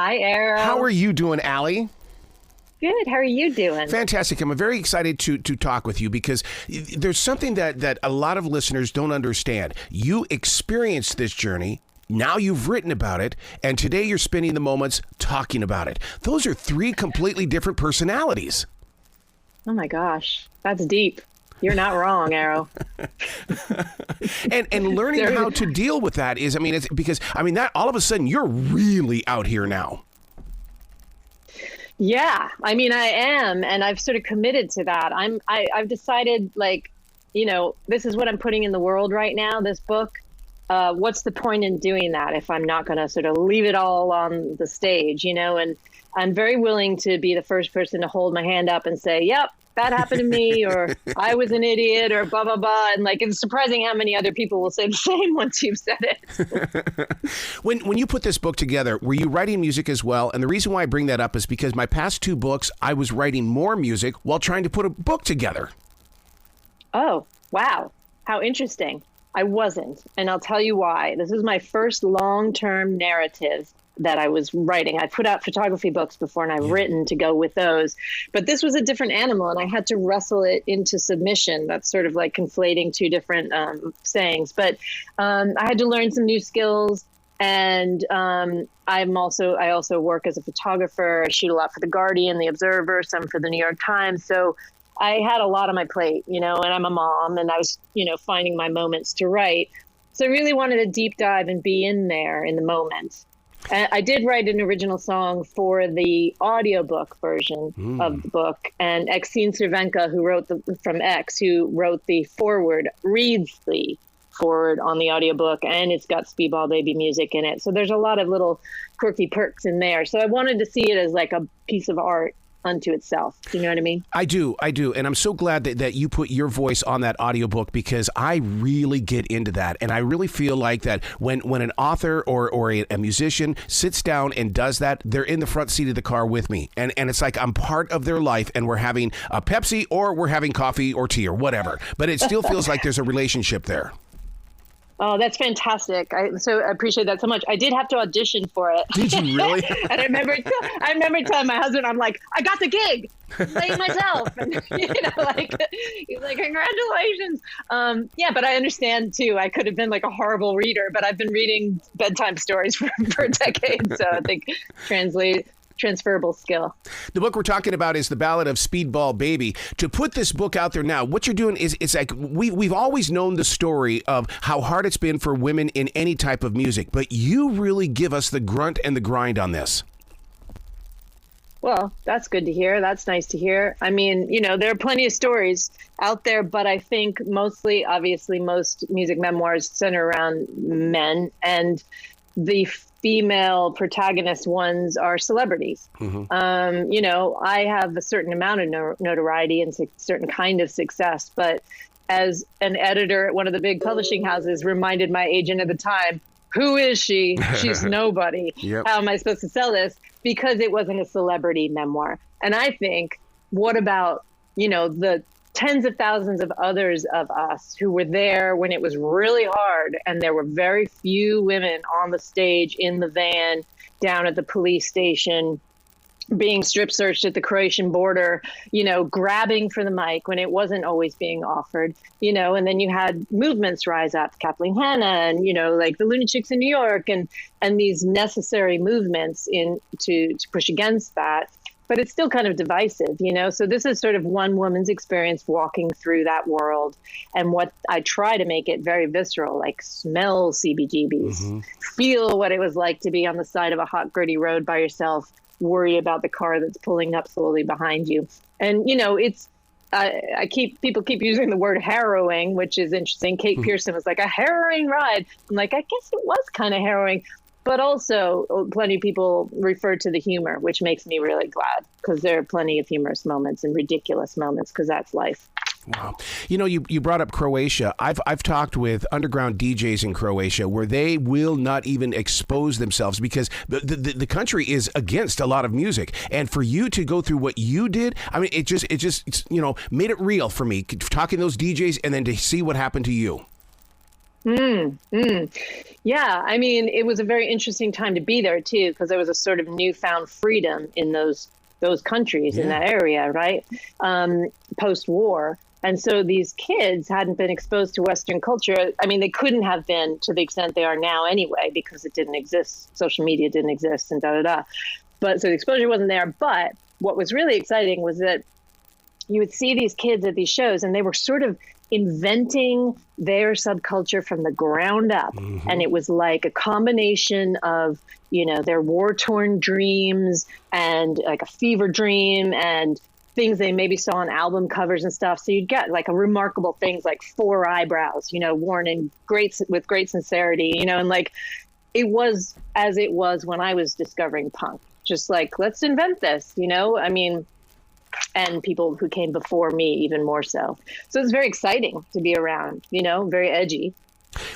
Hi, Arrow. How are you doing, Allie? Good. How are you doing? Fantastic. I'm very excited to talk with you because there's something that a lot of listeners don't understand. You experienced this journey. Now you've written about it, and today you're spending the moments talking about it. Those are three completely different personalities. Oh my gosh, that's deep. You're not wrong, Arrow. and learning how to deal with that is, it's because that all of a sudden you're really out here now. Yeah, I am, and I've sort of committed to that. I've decided, this is what I'm putting in the world right now, this book. What's the point in doing that if I'm not going to sort of leave it all on the stage, and I'm very willing to be the first person to hold my hand up and say, yep, that happened to me, or I was an idiot, or blah, blah, blah. And it's surprising how many other people will say the same once you've said it. When you put this book together, were you writing music as well? And the reason why I bring that up is because my past two books, I was writing more music while trying to put a book together. Oh, wow. How interesting. I wasn't, and I'll tell you why. This is my first long-term narrative that I was writing. I put out photography books before, and I've written to go with those. But this was a different animal, and I had to wrestle it into submission. That's sort of like conflating two different sayings. But I had to learn some new skills, and I also work as a photographer. I shoot a lot for The Guardian, The Observer, some for the New York Times. So I had a lot on my plate, and I'm a mom, and I was, finding my moments to write. So I really wanted to deep dive and be in there in the moment. I did write an original song for the audiobook version of the book, and Exene Cervenka, who wrote from X, who wrote the foreword, reads the forward on the audiobook, and it's got Speedball Baby music in it. So there's a lot of little quirky perks in there. So I wanted to see it as like a piece of art unto itself. Do you know what I mean? I do. And I'm so glad that you put your voice on that audiobook, because I really get into that. And I really feel like that when an author or a musician sits down and does that, they're in the front seat of the car with me. And it's like I'm part of their life, and we're having a Pepsi or we're having coffee or tea or whatever. But it still feels like there's a relationship there. Oh, that's fantastic. I appreciate that so much. I did have to audition for it. Did you really? And I remember telling my husband, I'm like, I got the gig, playing myself. And, he's like, congratulations. But I understand too. I could have been like a horrible reader, but I've been reading bedtime stories for decades. So I think transferable skill. The book we're talking about is The Ballad of Speedball Baby. To put this book out there now, what you're doing is, it's like we've always known the story of how hard it's been for women in any type of music, but you really give us the grunt and the grind on this. Well, that's good to hear. That's nice to hear. There are plenty of stories out there, but I think obviously most music memoirs center around men, and the female protagonist ones are celebrities. I have a certain amount of notoriety and a certain kind of success, but as an editor at one of the big publishing houses reminded my agent at the time, who is she? She's nobody. Yep. How am I supposed to sell this? Because it wasn't a celebrity memoir. And I think, what about, the tens of thousands of others of us who were there when it was really hard, and there were very few women on the stage, in the van, down at the police station, being strip searched at the Croatian border, grabbing for the mic when it wasn't always being offered, and then you had movements rise up, Kathleen Hanna, and, like the Lunatics in New York, and these necessary movements to push against that. But it's still kind of divisive, So this is sort of one woman's experience walking through that world. And what I try to make it very visceral, like smell CBGBs, feel what it was like to be on the side of a hot, gritty road by yourself, worry about the car that's pulling up slowly behind you. And, people keep using the word harrowing, which is interesting. Kate Pierson was like, a harrowing ride. I'm like, I guess it was kind of harrowing. But also, plenty of people refer to the humor, which makes me really glad, because there are plenty of humorous moments and ridiculous moments, because that's life. Wow. You brought up Croatia. I've talked with underground DJs in Croatia where they will not even expose themselves because the country is against a lot of music. And for you to go through what you did, it just made it real for me, talking to those DJs and then to see what happened to you. Yeah, I mean, it was a very interesting time to be there too, because there was a sort of newfound freedom in those countries in that area, right? Post-war. And so these kids hadn't been exposed to Western culture. I mean, they couldn't have been to the extent they are now anyway, because it didn't exist. Social media didn't exist and da-da-da. But so the exposure wasn't there. But what was really exciting was that you would see these kids at these shows, and they were sort of inventing their subculture from the ground up. And it was like a combination of, you know, their war-torn dreams and like a fever dream and things they maybe saw on album covers and stuff. So you'd get like a remarkable things like 4 eyebrows, you know, worn in with great sincerity, you know, and like it was as it was when I was discovering punk, just like, let's invent this, you know, I mean, and people who came before me even more so. So it's very exciting to be around, you know, very edgy.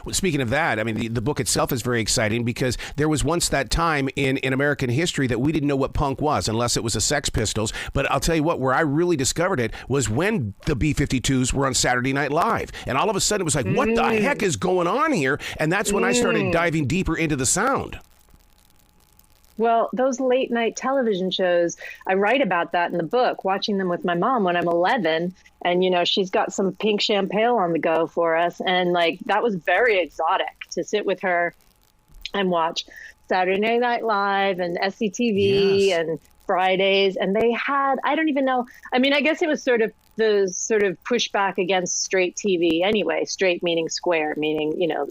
Well, speaking of that, I mean, the book itself is very exciting because there was once that time in American history that we didn't know what punk was unless it was the Sex Pistols. But I'll tell you what, where I really discovered it was when the B-52s were on Saturday Night Live. And all of a sudden it was like, what the heck is going on here? And that's when I started diving deeper into the sound. Well, those late night television shows, I write about that in the book, watching them with my mom when I'm 11. And, you know, she's got some pink champagne on the go for us. And like, that was very exotic to sit with her and watch Saturday Night Live and SCTV and Fridays. And they had, I don't even know. I mean, I guess it was sort of the sort of pushback against straight TV anyway, straight meaning square, meaning, you know,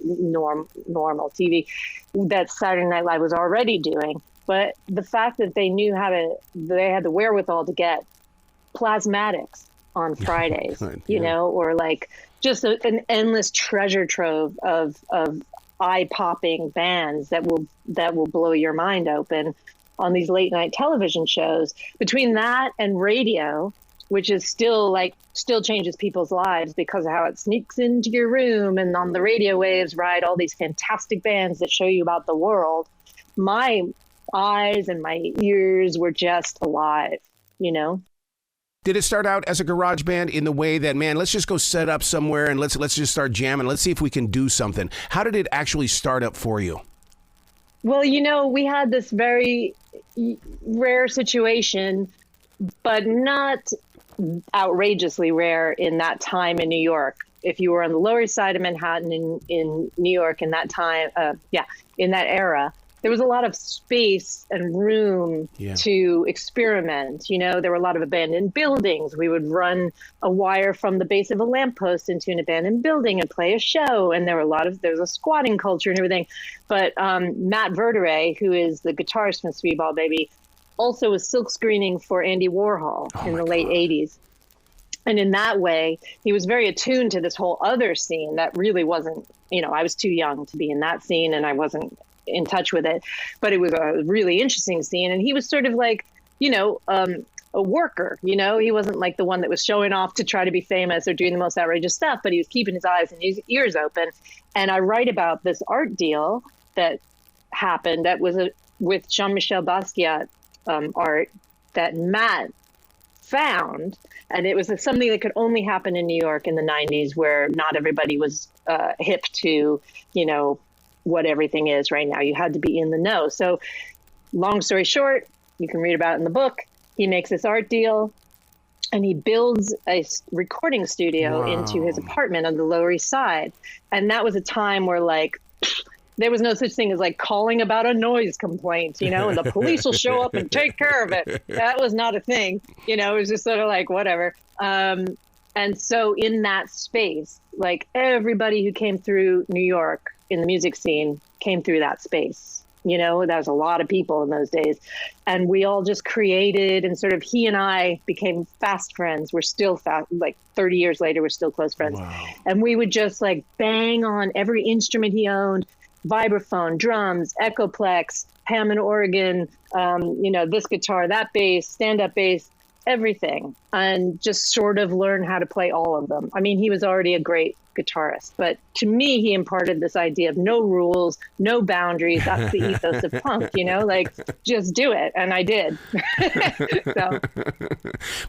normal TV that Saturday Night Live was already doing. But the fact that they knew they had the wherewithal to get plasmatics on Fridays, you know, or like just an endless treasure trove of eye-popping bands that will blow your mind open on these late night television shows. Between that and radio, which is still changes people's lives because of how it sneaks into your room and on the radio waves, right? All these fantastic bands that show you about the world. My eyes and my ears were just alive, you know? Did it start out as a garage band in the way that, man, let's just go set up somewhere and let's just start jamming. Let's see if we can do something. How did it actually start up for you? Well, you know, we had this very rare situation, but not outrageously rare in that time in New York. If you were on the Lower East Side of Manhattan in New York in that time, in that era, there was a lot of space and room to experiment. You know, there were a lot of abandoned buildings. We would run a wire from the base of a lamppost into an abandoned building and play a show. And there was a squatting culture and everything. But Matt Verderay, who is the guitarist from Speedball Baby, also was silkscreening for Andy Warhol in the late 80s. And in that way, he was very attuned to this whole other scene that really wasn't, you know, I was too young to be in that scene and I wasn't in touch with it, but it was a really interesting scene. And he was sort of like, you know, a worker, you know, he wasn't like the one that was showing off to try to be famous or doing the most outrageous stuff, but he was keeping his eyes and his ears open. And I write about this art deal that happened that was with Jean-Michel Basquiat art that Matt found. And it was something that could only happen in New York in the 90s, where not everybody was hip to, you know, what everything is right now. You had to be in the know. So long story short, you can read about it in the book. He makes this art deal and he builds a recording studio into his apartment on the Lower East Side. And that was a time where like, there was no such thing as like calling about a noise complaint, you know, and the police will show up and take care of it. That was not a thing, you know, it was just sort of like, whatever. And so in that space, like everybody who came through New York in the music scene came through that space. You know, there was a lot of people in those days. And we all just created and sort of, he and I became fast friends. We're still like 30 years later, we're still close friends. Wow. And we would just like bang on every instrument he owned, vibraphone, drums, Echoplex, Hammond organ, you know, this guitar, that bass, stand-up bass, everything, and just sort of learn how to play all of them. I mean, he was already a great guitarist. But to me, he imparted this idea of no rules, no boundaries. That's the ethos of punk, you know, like just do it. And I did. So.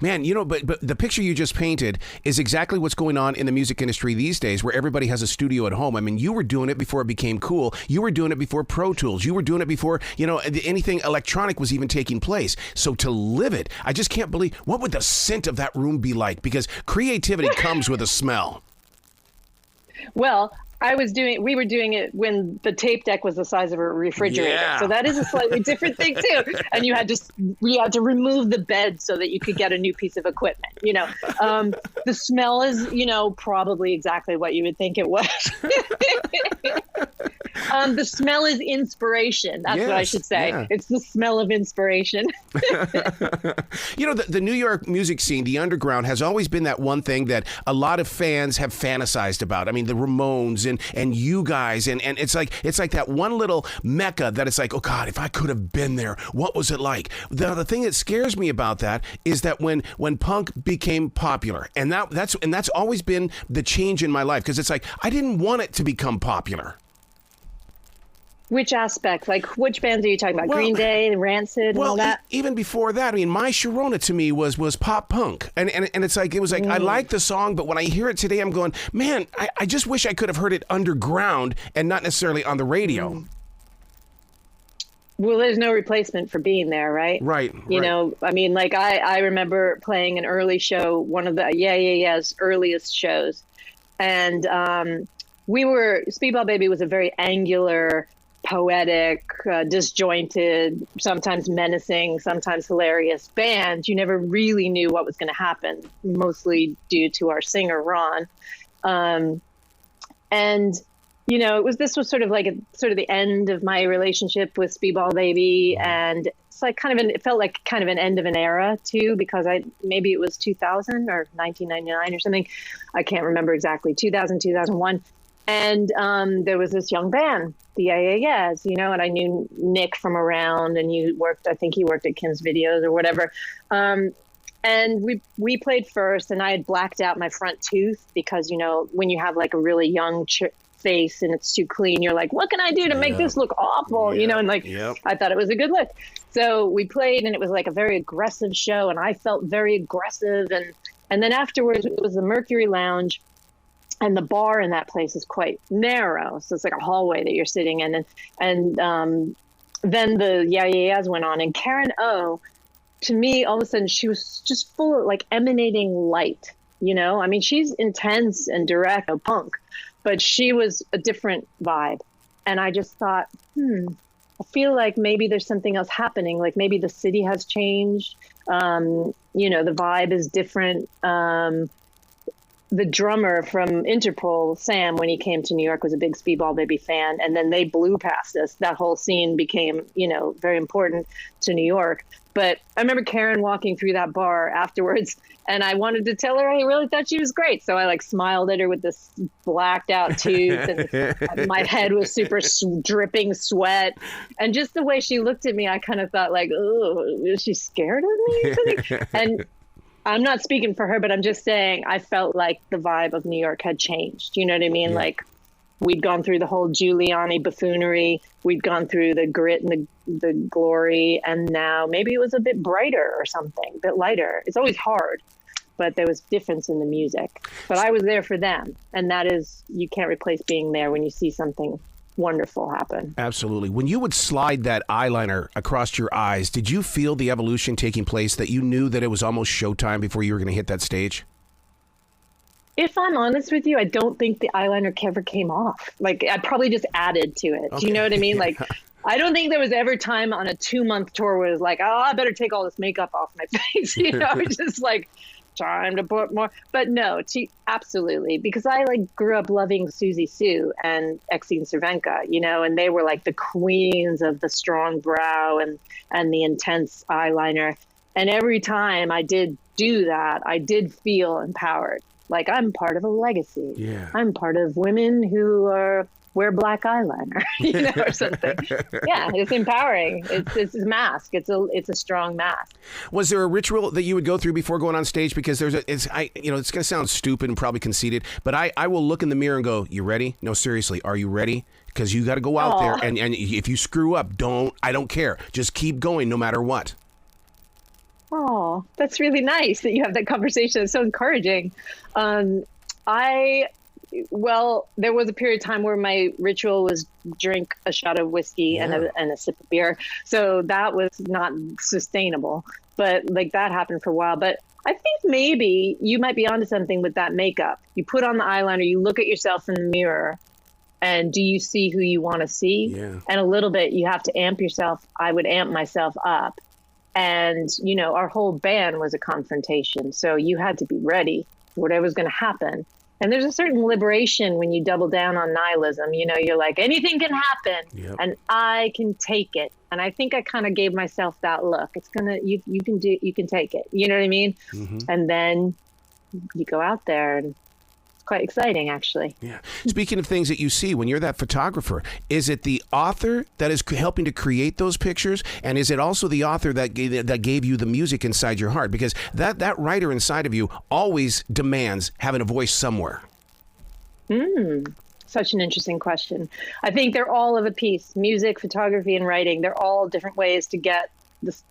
Man, you know, but the picture you just painted is exactly what's going on in the music industry these days, where everybody has a studio at home. I mean, you were doing it before it became cool. You were doing it before Pro Tools. You were doing it before, you know, anything electronic was even taking place. So to live it, I just can't believe, what would the scent of that room be like? Because creativity comes with a smell. Well, we were doing it when the tape deck was the size of a refrigerator. Yeah. So that is a slightly different thing too. And you had to remove the bed so that you could get a new piece of equipment. You know, the smell is, you know, probably exactly what you would think it was. The smell is inspiration. That's what I should say. Yeah. It's the smell of inspiration. You know, the New York music scene, the underground, has always been that one thing that a lot of fans have fantasized about. I mean, the Ramones and you guys, and it's like that one little mecca that it's like, oh God, if I could have been there, what was it like? The thing that scares me about that is that when punk became popular, and that's always been the change in my life, because it's like I didn't want it to become popular. Which aspect? Like, which bands are you talking about? Well, Green Day, Rancid, and all that? Even before that, I mean, My Sharona to me was pop punk. And it's like, it was like, I like the song, but when I hear it today, I'm going, man, I just wish I could have heard it underground and not necessarily on the radio. Well, there's no replacement for being there, right? Right. You know, I mean, like, I remember playing an early show, one of the Yeah's earliest shows. And Speedball Baby was a very angular, poetic, disjointed, sometimes menacing, sometimes hilarious band. You never really knew what was going to happen, mostly due to our singer, Ron. And, you know, this was sort of the end of my relationship with Speedball Baby. And it's like it felt like kind of an end of an era too, because maybe it was 2000 or 1999 or something. I can't remember exactly, 2000, 2001. And there was this young band, the Yeahs, you know, and I knew Nick from around, and I think he worked at Kim's Videos or whatever. And we played first, and I had blacked out my front tooth because, you know, when you have like a really young face and it's too clean, you're like, what can I do to make this look awful? You know, and like, I thought it was a good look. So we played, and it was like a very aggressive show, and I felt very aggressive. And then afterwards, it was the Mercury Lounge. And the bar in that place is quite narrow. So it's like a hallway that you're sitting in. And then the Yeahs went on. And Karen O, to me, all of a sudden, she was just full of like emanating light. You know, I mean, she's intense and direct, punk, but she was a different vibe. And I just thought, I feel like maybe there's something else happening. Like maybe the city has changed. You know, the vibe is different. The drummer from Interpol, Sam, when he came to New York, was a big Speedball Baby fan. And then they blew past us. That whole scene became, you know, very important to New York. But I remember Karen walking through that bar afterwards, and I wanted to tell her I really thought she was great. So I like smiled at her with this blacked out tooth, and my head was super dripping sweat. And just the way she looked at me, I kind of thought like, oh, is she scared of me? And I'm not speaking for her, but I'm just saying I felt like the vibe of New York had changed. You know what I mean? Yeah. Like we'd gone through the whole Giuliani buffoonery. We'd gone through the grit and the glory. And now maybe it was a bit brighter or something, a bit lighter. It's always hard, but there was difference in the music. But I was there for them. And that is, you can't replace being there when you see something wonderful happen. Absolutely. When you would slide that eyeliner across your eyes, did you feel the evolution taking place, that you knew that it was almost showtime before you were going to hit that stage? If I'm honest with you, I don't think the eyeliner ever came off. Like I probably just added to it. Okay. Do you know what I mean? Like I don't think there was ever time on a 2-month tour where it was like, oh, I better take all this makeup off my face. You know, it's just like time to put more. But no, absolutely. Because I like grew up loving Susie Sue and Exene Cervenka, you know, and they were like the queens of the strong brow and the intense eyeliner. And every time I did do that, I did feel empowered. Like I'm part of a legacy. Yeah. I'm part of women who are wear black eyeliner, or something. Yeah, it's empowering. It's a mask. It's a strong mask. Was there a ritual that you would go through before going on stage? Because it's going to sound stupid and probably conceited, but I will look in the mirror and go, "You ready? No, seriously, are you ready? Because you got to go out there, and if you screw up, I don't care. Just keep going no matter what." Oh, that's really nice that you have that conversation. It's so encouraging. Well, there was a period of time where my ritual was drink a shot of whiskey and a sip of beer. So that was not sustainable, but like that happened for a while. But I think maybe you might be onto something with that makeup. You put on the eyeliner, you look at yourself in the mirror, and do you see who you want to see? Yeah. And a little bit, you have to amp yourself. I would amp myself up. And, our whole band was a confrontation. So you had to be ready for whatever was going to happen. And there's a certain liberation when you double down on nihilism. You're like, anything can happen, and I can take it. And I think I kind of gave myself that look. It's you can take it. You know what I mean? Mm-hmm. And then you go out there, and it's quite exciting, actually. Yeah. Speaking of things that you see when you're that photographer, is it the author that is helping to create those pictures, and is it also the author that gave you the music inside your heart? Because that writer inside of you always demands having a voice somewhere. Such an interesting question. I think they're all of a piece. Music, photography, and writing. They're all different ways to get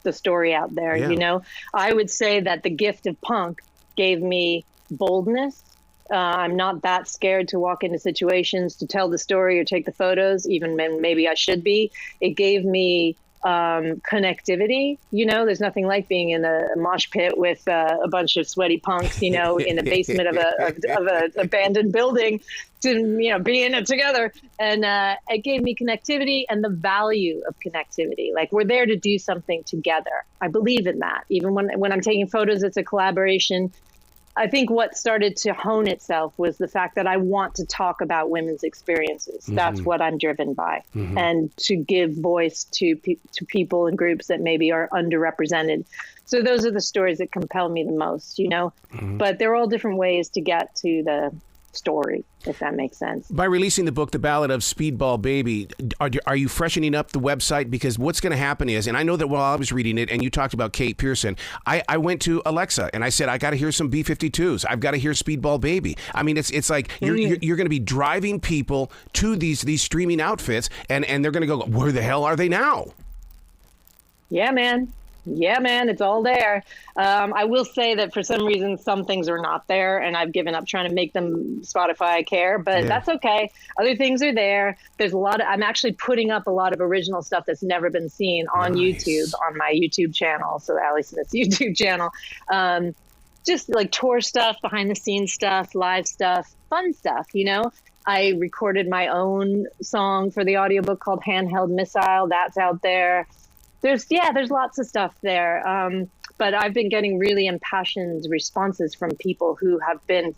the story out there. Yeah. I would say that the gift of punk gave me boldness. I'm not that scared to walk into situations to tell the story or take the photos, even when maybe I should be. It gave me connectivity. There's nothing like being in a mosh pit with a bunch of sweaty punks, in the basement of a abandoned building, to be in it together. And it gave me connectivity and the value of connectivity. Like, we're there to do something together. I believe in that. Even when I'm taking photos, it's a collaboration. I think what started to hone itself was the fact that I want to talk about women's experiences. Mm-hmm. That's what I'm driven by. Mm-hmm. And to give voice to people and groups that maybe are underrepresented. So those are the stories that compel me the most, Mm-hmm. But they're all different ways to get to the story, if that makes sense. By releasing the book, The Ballad of Speedball Baby, are you freshening up the website? Because what's going to happen is, and I know that while I was reading it, and you talked about Kate Pierson, I went to Alexa and I said, I got to hear some B-52s. I've got to hear Speedball Baby. I mean, it's like you're going to be driving people to these streaming outfits, and they're going to go, where the hell are they now? Yeah, man. It's all there. I will say that for some reason, some things are not there, and I've given up trying to make them Spotify care, but that's okay. Other things are there. There's I'm actually putting up a lot of original stuff that's never been seen on YouTube, on my YouTube channel. So Allie Smith's YouTube channel. Just like tour stuff, behind the scenes stuff, live stuff, fun stuff, I recorded my own song for the audiobook called Handheld Missile. That's out there. There's lots of stuff there. But I've been getting really impassioned responses from people who have been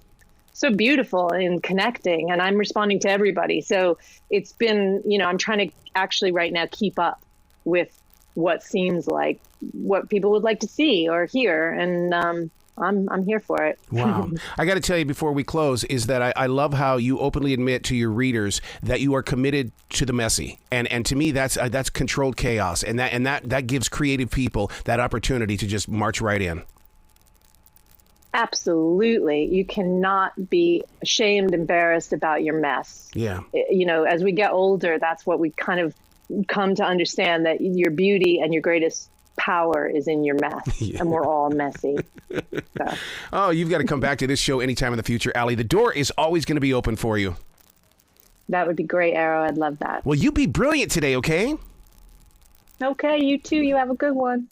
so beautiful in connecting, and I'm responding to everybody. So it's been, I'm trying to actually right now keep up with what seems like what people would like to see or hear. And I'm here for it. Wow. I got to tell you before we close is that I love how you openly admit to your readers that you are committed to the messy. And to me, that's controlled chaos. And that gives creative people that opportunity to just march right in. Absolutely. You cannot be ashamed, embarrassed about your mess. Yeah. As we get older, that's what we kind of come to understand, that your beauty and your greatest power is in your mess. Yeah. And we're all messy. So. Oh, you've got to come back to this show anytime in the future, Allie. The door is always going to be open for you. That would be great, Arrow. I'd love that. Well, you be brilliant today, okay? Okay, you too. You have a good one.